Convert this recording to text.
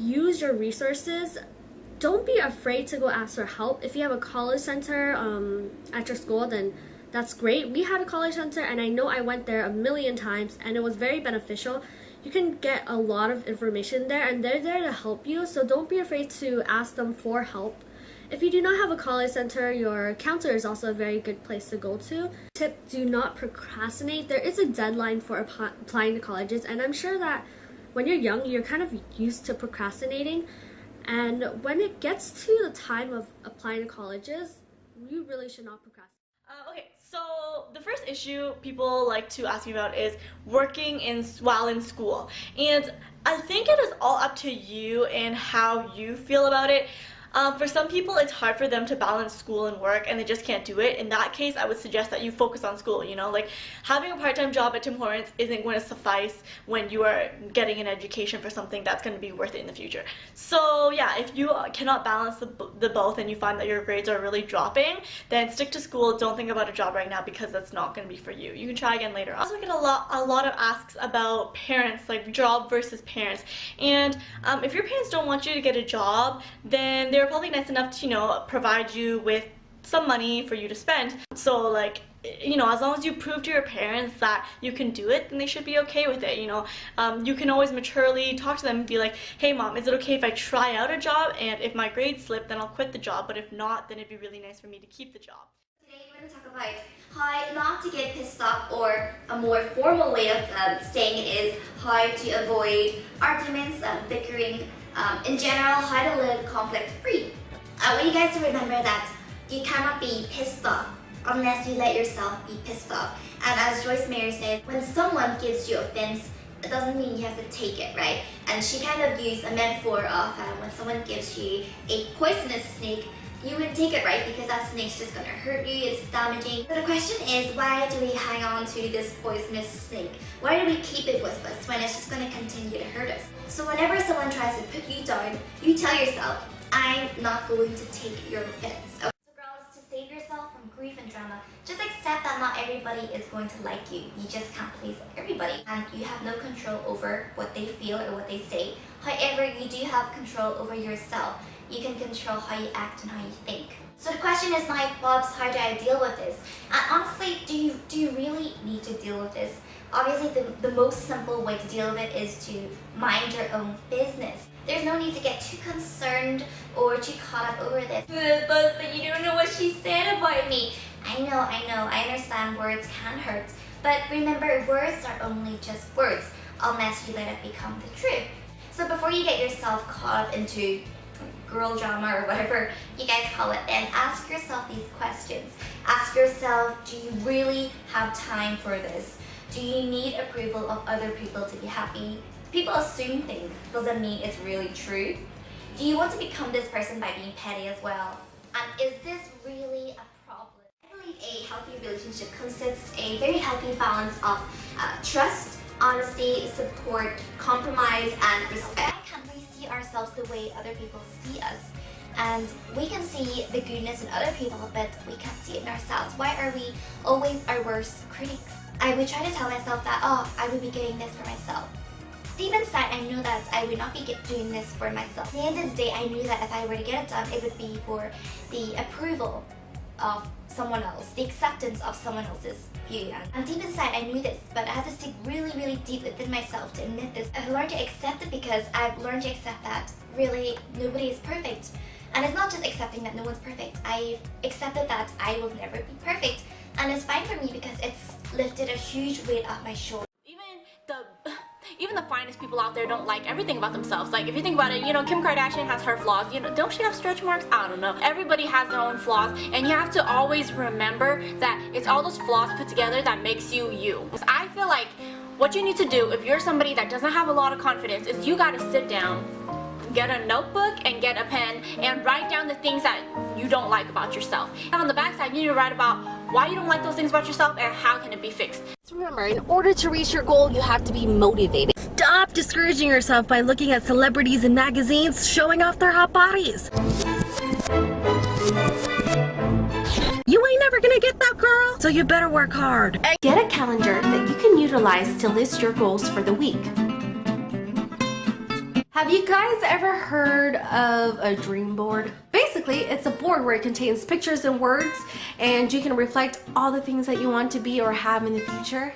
use your resources. Don't be afraid to go ask for help. If you have a college center at your school, then that's great. We had a college center, and I know I went there a million times, and it was very beneficial. You can get a lot of information there, and they're there to help you, so don't be afraid to ask them for help. If you do not have a college center, your counselor is also a very good place to go to. Tip, do not procrastinate. There is a deadline for applying to colleges, and I'm sure that when you're young, you're kind of used to procrastinating. And when it gets to the time of applying to colleges, you really should not procrastinate. Okay, so the first issue people like to ask me about is working while in school. And I think it is all up to you and how you feel about it. For some people, it's hard for them to balance school and work, and they just can't do it. In that case, I would suggest that you focus on school, you know? Like, having a part-time job at Tim Hortons isn't going to suffice when you are getting an education for something that's going to be worth it in the future. So, yeah, if you cannot balance the both and you find that your grades are really dropping, then stick to school. Don't think about a job right now because that's not going to be for you. You can try again later. I also get a lot of asks about parents, like job versus parents. And if your parents don't want you to get a job, then they're probably nice enough to, you know, provide you with some money for you to spend. So, like, you know, as long as you prove to your parents that you can do it, then they should be okay with it, you know. You can always maturely talk to them and be like, hey mom, is it okay if I try out a job, and if my grades slip, then I'll quit the job, but if not, then it'd be really nice for me to keep the job. Today we're going to talk about how not to get pissed off, or a more formal way of saying it is how to avoid arguments, bickering, in general, how to live conflict-free. I want you guys to remember that you cannot be pissed off unless you let yourself be pissed off. And as Joyce Meyer said, when someone gives you offense, it doesn't mean you have to take it, right? And she kind of used a metaphor of when someone gives you a poisonous snake, you wouldn't take it, right? Because that snake's just gonna hurt you, it's damaging. So the question is, why do we hang on to this poisonous snake? Why do we keep it with us when it's just gonna continue to hurt us? So whenever someone tries to put you down, you tell yourself, I'm not going to take your offense. Okay? So girls, to save yourself from grief and drama, just accept that not everybody is going to like you. You just can't please everybody. And you have no control over what they feel or what they say. However, you do have control over yourself. You can control how you act and how you think. So the question is now, Bobs, how do I deal with this? And honestly, do you really need to deal with this? Obviously, the most simple way to deal with it is to mind your own business. There's no need to get too concerned or too caught up over this. But you don't know what she said about me. I know, I understand words can hurt. But remember, words are only just words, unless you let it become the truth. So before you get yourself caught up into girl drama or whatever you guys call it, and ask yourself these questions. Ask yourself, do you really have time for this? Do you need approval of other people to be happy? People assume things, doesn't mean it's really true. Do you want to become this person by being petty as well? And is this really a problem? I believe a healthy relationship consists a very healthy balance of trust, honesty, support, compromise, and respect. Why can't we see ourselves the way other people see us? And we can see the goodness in other people, but we can't see it in ourselves. Why are we always our worst critics? I would try to tell myself that, oh, I would be getting this for myself. Deep inside, I know that I would not be doing this for myself. At the end of the day, I knew that if I were to get it done, it would be for the approval of someone else, the acceptance of someone else's view. And deep inside, I knew this, but I had to dig really, really deep within myself to admit this. I've learned to accept it because I've learned to accept that really nobody is perfect. And it's not just accepting that no one's perfect. I've accepted that I will never be perfect. And it's fine for me because it's lifted a huge weight off my shoulder. Even the finest people out there don't like everything about themselves. Like, if you think about it, you know, Kim Kardashian has her flaws. You know, don't she have stretch marks? I don't know. Everybody has their own flaws, and you have to always remember that it's all those flaws put together that makes you you. I feel like what you need to do if you're somebody that doesn't have a lot of confidence is you gotta sit down, get a notebook and get a pen and write down the things that you don't like about yourself. And on the back side, you need to write about why you don't like those things about yourself and how can it be fixed. Remember, in order to reach your goal, you have to be motivated. Stop discouraging yourself by looking at celebrities in magazines showing off their hot bodies. You ain't never gonna get that, girl, so you better work hard. Get a calendar that you can utilize to list your goals for the week. Have you guys ever heard of a dream board? Basically, it's a board where it contains pictures and words, and you can reflect all the things that you want to be or have in the future.